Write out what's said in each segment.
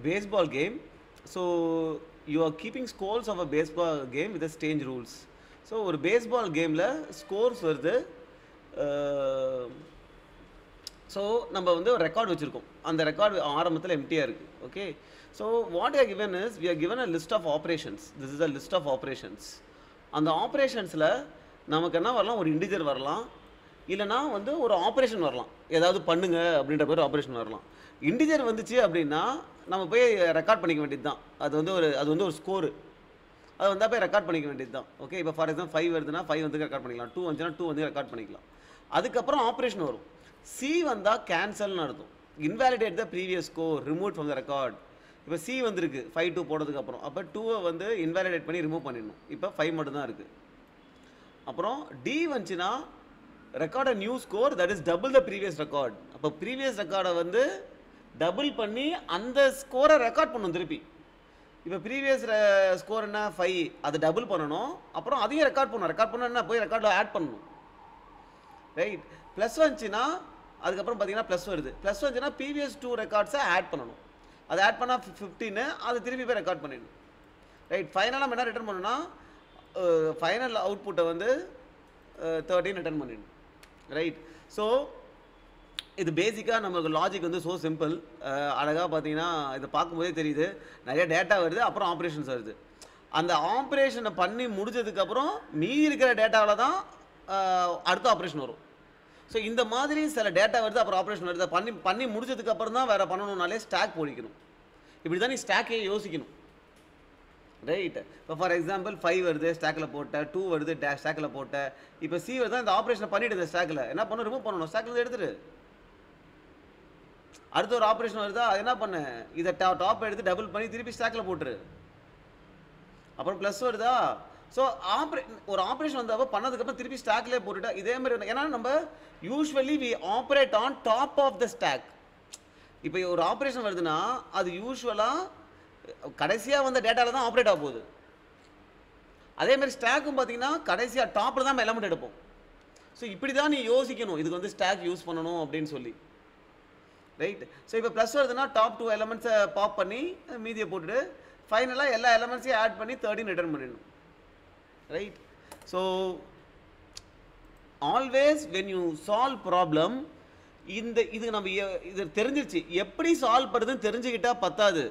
baseball game. So you are keeping scores of a baseball game with the strange rules. So ஒரு baseball gameல scores வருது. So நம்ம வந்து ஒரு record வச்சுருக்கோம். அந்த ரெக்கார்டு ஆரம்பத்தில் எம்டியாக இருக்குது. Okay, so what are given is we are given a list of operations. This is a list of operations. அந்த ஆப்ரேஷன்ஸில் நமக்கு என்ன வரலாம், ஒரு இண்டிஜர் வரலாம், இல்லைனா வந்து ஒரு ஆப்ரேஷன் வரலாம், ஏதாவது பண்ணுங்க அப்படின்ற பேர் ஆப்ரேஷன் வரலாம். இண்டிஜர் வந்துச்சு அப்படின்னா நம்ம போய் ரெக்கார்ட் பண்ணிக்க வேண்டியது தான். அது வந்து ஒரு ஸ்கோரு. அது வந்தால் போய் ரெக்கார்ட் பண்ணிக்க வேண்டியது தான். ஓகே, இப்போ ஃபார் எக்ஸாம்பிள் 5 வருதுன்னா 5 வந்து ரெக்கார்ட் பண்ணிக்கலாம், 2 வந்துச்சுன்னா 2 வந்து ரெக்கார்ட் பண்ணிக்கலாம். அதுக்கப்புறம் ஆப்ரேஷன் வரும். சி வந்தால் கேன்சல்னு அர்த்தம். Invalidate the previous score, remove from the record. இப்போ சி வந்துருக்கு 5-2 போடுறதுக்கப்புறம், அப்போ 2வை வந்து இன்வேலிடேட் பண்ணி ரிமூவ் பண்ணிடணும். இப்போ 5 மட்டும்தான் இருக்குது. அப்புறம் டி வந்துச்சுன்னா record a new score that is double the previous record. அப்போ ப்ரீவியஸ் ரெக்கார்டை வந்து டபுள் பண்ணி அந்த ஸ்கோரை ரெக்கார்ட் பண்ணணும் திருப்பி. இப்போ ப்ரீவியஸ் ஸ்கோர் என்ன 5, அதை டபுள் பண்ணணும், அப்புறம் அதையும் ரெக்கார்ட் பண்ணணும். ரெக்கார்ட் பண்ண என்ன, போய் ரெக்கார்டில் ஆட் பண்ணணும். ரைட், ப்ளஸ் வந்துச்சுன்னா அதுக்கப்புறம் பார்த்தீங்கன்னா ப்ளஸ் வருது. ப்ளஸ் வந்துச்சுன்னா ப்ரீவியஸ் 2 ரெக்கார்ட்ஸை ஆட் பண்ணணும். அதை ஆட் பண்ணால் 15, அதை திருப்பி போய் ரெக்கார்ட் பண்ணிடணும். ரைட், ஃபைனலாக நம்ம என்ன ரிட்டர்ன் பண்ணணும்னா ஃபைனல் அவுட்புட்டை வந்து 13 ரிட்டர்ன் பண்ணிடணும். ரைட், ஸோ இது பேசிக்காக நமக்கு லாஜிக் வந்து ஸோ சிம்பிள். அழகாக பார்த்தீங்கன்னா இதை பார்க்கும்போதே தெரியுது, நிறைய டேட்டா வருது, அப்புறம் ஆப்ரேஷன்ஸ் வருது. அந்த ஆப்ரேஷனை பண்ணி முடிஞ்சதுக்கப்புறம் மீதி இருக்கிற டேட்டாவில் தான் அடுத்த ஆப்ரேஷன் வரும். ஸோ இந்த மாதிரி சில டேட்டா வருது, அப்புறம் ஆப்ரேஷன் வருது. பண்ணி முடிஞ்சதுக்கப்புறம் தான் வேறு பண்ணணுன்னாலே ஸ்டாக் போடிக்கணும். இப்படி தான் நீ ஸ்டாக்கே யோசிக்கணும். ரைட், இப்போ ஃபார் எக்ஸாம்பிள் 5 வருது, ஸ்டாக்கில் போட்ட, 2 வருது, ஸ்டாக்கில் போட்ட. இப்போ சி வருது, இந்த ஆப்ரேஷனை பண்ணிவிட்டு இந்த ஸ்டாக்கில் என்ன பண்ணணும், ரிமூவ் பண்ணணும். ஸ்டாக்கில் எடுத்துரு. அடுத்த ஒரு ஆப்ரேஷன் வருதா, அது என்ன பண்ணு, இதை டாப் எடுத்து டபுள் பண்ணி திருப்பி ஸ்டாக்கில் போட்டுரு. அப்புறம் ப்ளஸ் வருதா, ஸோ ஒரு ஆப்ரேஷன் வந்தப்போ பண்ணதுக்கப்புறம் திருப்பி ஸ்டாக்லேயே போட்டுட்டா இதே மாதிரி. ஏன்னா நம்ம usually we operate on top of the stack. இப்போ ஒரு ஆப்ரேஷன் வருதுன்னா அது யூஸ்வலாக கடைசியாக வந்த டேட்டாவில் தான் ஆப்ரேட் ஆக போகுது. அதேமாதிரி ஸ்டாக்கும் பார்த்தீங்கன்னா கடைசியாக டாப்பில் தான் நம்ம எலமெண்ட் எடுப்போம். ஸோ இப்படி தான் நீ யோசிக்கணும், இதுக்கு வந்து ஸ்டாக் யூஸ் பண்ணணும் அப்படின்னு சொல்லி. ரைட், ஸோ இப்போ ப்ளஸ் வருதுன்னா டாப் 2 எலமெண்ட்ஸை பாப் பண்ணி மீதியை போட்டுட்டு ஃபைனலாக எல்லா எலமெண்ட்ஸையும் ஆட் பண்ணி 13 ரிட்டர்ன் பண்ணிடணும். Right, so always when you solve problem, இது நம்ம இது தெரிஞ்சிருச்சு, எப்படி சால்வ் பண்ணுறதுன்னு தெரிஞ்சுக்கிட்டால் பத்தாது.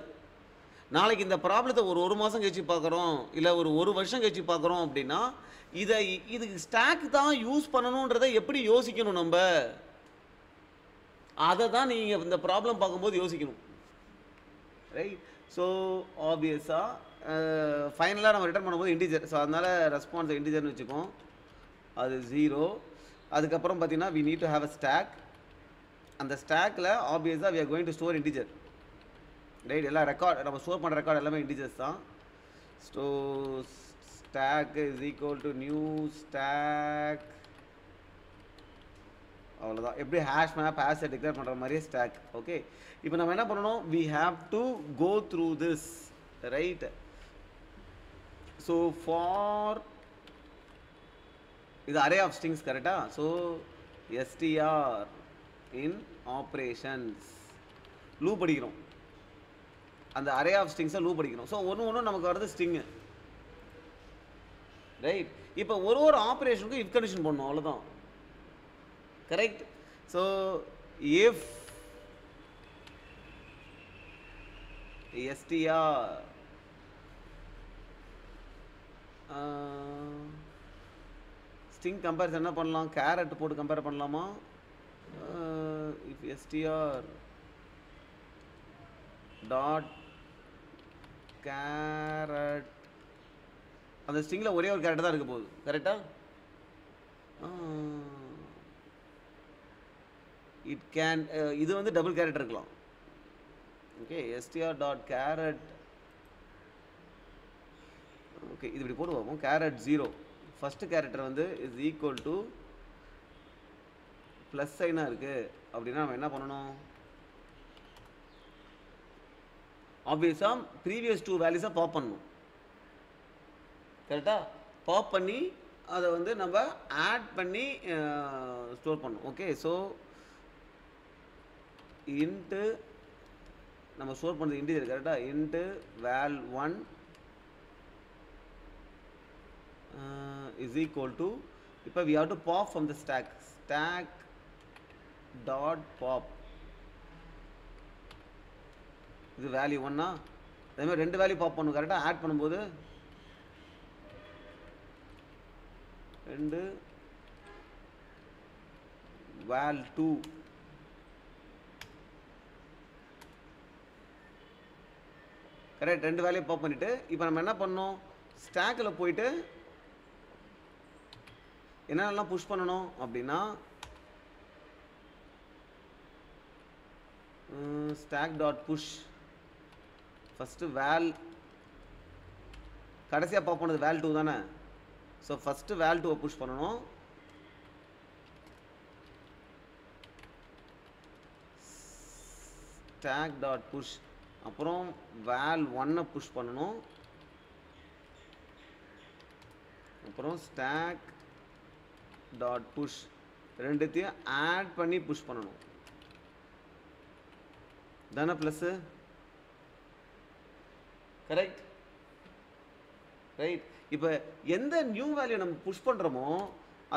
நாளைக்கு இந்த ப்ராப்ளத்தை ஒரு மாதம் கழிச்சு பார்க்குறோம், இல்லை ஒரு வருஷம் கழிச்சு பார்க்குறோம் அப்படின்னா இதுக்கு ஸ்டாக் தான் யூஸ் பண்ணணுன்றதை எப்படி யோசிக்கணும் நம்ம, அதை தான் நீங்கள் இந்த ப்ராப்ளம் பார்க்கும்போது யோசிக்கணும். ரைட், ஸோ ஆப்வியஸாக ஃபைனலாக நம்ம ரிட்டர்ன் பண்ணும்போது இன்டிஜர். ஸோ அதனால் ரெஸ்பான்ஸ் இன்டிஜர்னு வச்சுக்கோம், அது 0. அதுக்கப்புறம் பார்த்தீங்கன்னா we need to have a stack. அந்த ஸ்டாக்கில் ஆப்வியஸாக we are going to store integer. Right, எல்லா ரெக்கார்ட் நம்ம ஸ்டோர் பண்ணுற ரெக்கார்ட் எல்லாமே இன்டிஜர்ஸ் தான். So stack is equal to new stack. அவ்வளோதான். எப்படி ஹேஷ் மேப் ஹேஷை டிக்ளேர் பண்ணுற மாதிரியே ஸ்டாக். ஓகே, இப்போ நம்ம என்ன பண்ணணும், we have to go through this. Right, so for இது அரே ஆஃப் ஸ்ட்ரிங்ஸ் கரெக்டாக. ஸோ str இன் ஆப்ரேஷன்ஸ் லூப் படிக்கிறோம், அந்த அரே ஆஃப் ஸ்ட்ரிங்ஸை லூப் படிக்கிறோம். ஸோ ஒன்று நமக்கு வருது ஸ்ட்ரிங்கு. ரைட், இப்போ ஒரு ஆப்ரேஷனுக்கு இஃப் கண்டிஷன் பண்ணணும், அவ்வளோதான். Correct, so if str string comparison என்ன பண்ணலாம், கேரட் போட்டு கம்பேர் பண்ணலாமா. இஃப் str டாட் கேரட், அந்த ஸ்ட்ரிங்கில் ஒரே ஒரு கேரட் தான் இருக்க போகுது. கரெக்டாக, இட் கேன் இது வந்து டபுள் கேரட் இருக்கலாம். Okay, str dot carrot. Okay, இது இப்படி போடுவோம், கேரட் 0 ஃபஸ்ட்டு கேரக்டர் வந்து இஸ் ஈக்குவல் டு ப்ளஸ் சைனாக இருக்குது அப்படின்னா நம்ம என்ன பண்ணணும், ஆப்வியஸாக ப்ரீவியஸ் 2 வேல்யூஸை பாப் பண்ணணும். கரெக்டாக, பாப் பண்ணி அதை வந்து நம்ம ஆட் பண்ணி ஸ்டோர் பண்ணணும். ஓகே, ஸோ இன்ட்டு நம்ம ஸ்டோர் பண்ணுறது இன்டிஜர் கரெக்டாக into val1 is equal to இப்போ we have to pop from the stack dot pop இது வேல்யூ 1 அதே மாதிரி ரெண்டு வேல்யூ பாப் பண்ணும் கரெக்டாக ஆட் பண்ணும்போது ரெண்டு val2 கரெக்ட் ரெண்டு வேல்யூ பாப் பண்ணிட்டு இப்போ நம்ம என்ன பண்ணோம் ஸ்டாக்கில் போயிட்டு என்னென்னலாம் புஷ் பண்ணணும் அப்படின்னா stack dot push ஃபஸ்ட்டு கடைசியாக பாப் பண்ணது val2 தானே ஸோ ஃபஸ்ட்டு val2 புஷ் பண்ணணும் stack dot push அப்புறம் val1 புஷ் பண்ணணும் அப்புறம் stack dot push ரெண்டுத்தையும் ஆட் பண்ணி புஷ் பண்ணணும் தானே ப்ளஸ்ஸு கரெக்ட் ரைட் இப்போ எந்த நியூ வேல்யூ நம்ம புஷ் பண்ணுறோமோ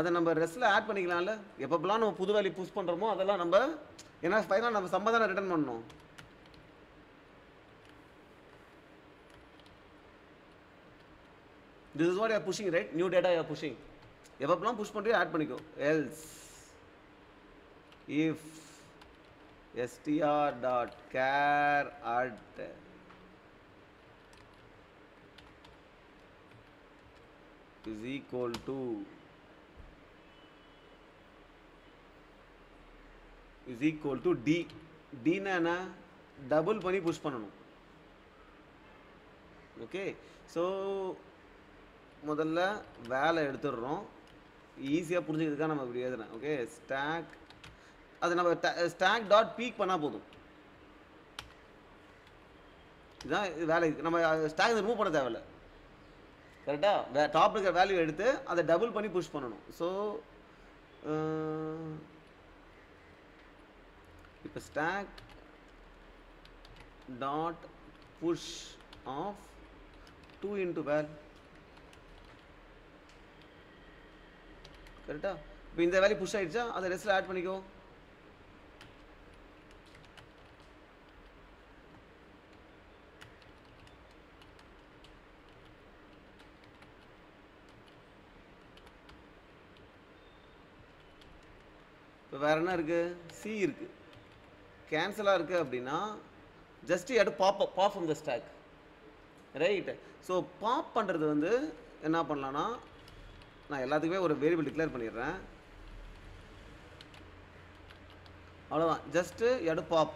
அதை நம்ம ரெஸ்ட்டில் ஆட் பண்ணிக்கலாம்ல எப்பப்பெல்லாம் நம்ம புது வேல்யூ புஷ் பண்ணுறோமோ அதெல்லாம் நம்ம ஏன்னா ஃபைனலாக நம்ம சம்பதான ரிட்டர்ன் பண்ணணும் this is what you are pushing right new data you are pushing எப்பப்பெல்லாம் புஷ் பண்ணுறியோ ஆட் பண்ணிக்கோ else if str dot char at is equal to d d னா என்ன டபுள் பண்ணி புஷ் பண்ணணும் ஓகே ஸோ முதல்ல வேலை எடுத்துடுறோம் ஈஸியாக புரிஞ்சுக்கிறதுக்காக நம்ம இப்படி எழுதுறேன் ஓகே ஸ்டாக் அது நம்ம ஸ்டாக் டாட் பீக் பண்ணால் போதும் இதுதான் வேலை நம்ம ஸ்டாக் ரிமூவ் பண்ண தேவையில்லை கரெக்டாக டாப் இருக்கிற வேல்யூ எடுத்து அதை டபுள் பண்ணி புஷ் பண்ணணும் ஸோ இப்போ stack dot push of 2 into val கரெக்டா இப்போ இந்த வேல்யூ புஷ் ஆயிடுச்சா அதை ரெஸ்ட்ல ஆட் பண்ணிக்கோ இப்போ வேற என்ன இருக்கு சி இருக்கு கேன்சலா இருக்கு அப்படின்னா ஜஸ்ட் எடு pop from the stack right so pop பண்ணுறது வந்து என்ன பண்ணலான்னா நான் எல்லாத்துக்குமே ஒரு வேரியபிள் டிக்ளேர் பண்ணிடுறேன் அவ்வளோதான் ஜஸ்ட்டு எடு பாப்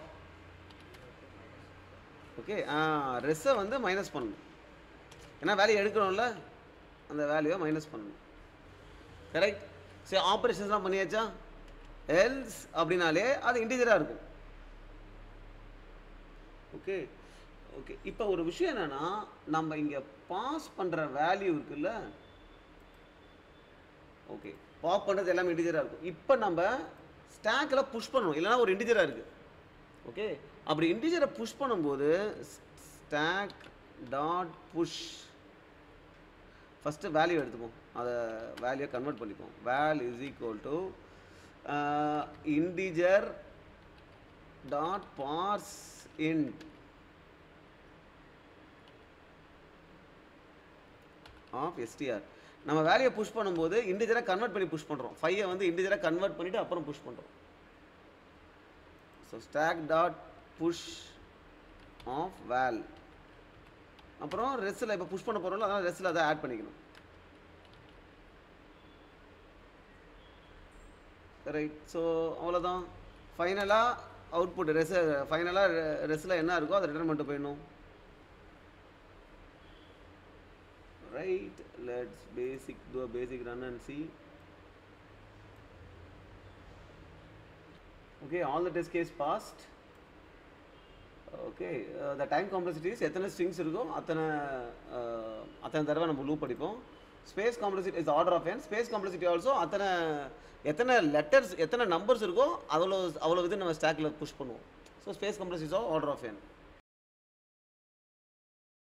ஓகே ரெஸ்ஸை வந்து மைனஸ் பண்ணணும் ஏன்னா வேல்யூ எடுக்கணும்ல அந்த வேல்யூவை மைனஸ் பண்ணணும் கரெக்ட் சரி ஆப்ரேஷன்ஸ்லாம் பண்ணியாச்சா எல்ஸ் அப்படின்னாலே அது இன்டிஜராக இருக்கும் ஓகே ஓகே இப்போ ஒரு விஷயம் என்னன்னா நம்ம இங்கே பாஸ் பண்ணுற வேல்யூ இருக்குல்ல ஓகே பாப் பண்ணுறது எல்லாமே இன்டிஜராக இருக்கும் இப்போ நம்ம ஸ்டாக்கில் புஷ் பண்ணணும் இல்லைனா ஒரு இன்டிஜராக இருக்குது ஓகே அப்படி இன்டிஜரை புஷ் பண்ணும்போது stack dot push first value எடுத்துப்போம் அதை வேல்யூவை கன்வெர்ட் பண்ணிப்போம் val is equal to integer dot parse int of str நம்ம வேல்யூவை புஷ் பண்ணும்போது இன்டிஜரை கன்வெர்ட் பண்ணி புஷ் பண்ணுறோம் 5 வந்து இன்டிஜரை கன்வெர்ட் பண்ணிவிட்டு அப்புறம் புஷ் பண்ணுறோம் so stack dot push of val அப்புறம் ரெஸ்ட்டில் இப்போ புஷ் பண்ண போகிறோம்ல அதனால் ரெஸ்ட்டில் அதை ஆட் பண்ணிக்கணும் ரைட் ஸோ அவ்வளோதான் ஃபைனலாக அவுட்புட் ஃபைனலாக ரெஸ்ட்டில் என்ன இருக்கோ அதை ரிட்டர்ன் பண்ணிட்டு போயிடணும் right let's do a basic run and see okay all the test case passed okay the time complexity is எத்தனை strings இருக்கோ அத்தனை தடவை நம்ம லூப் படிப்போம் space complexity is order of n space complexity also எத்தனை letters எத்தனை numbers இருக்கோ அவ்வளோ இது நம்ம ஸ்டாக்ல புஷ் பண்ணுவோம் so space complexity is order of n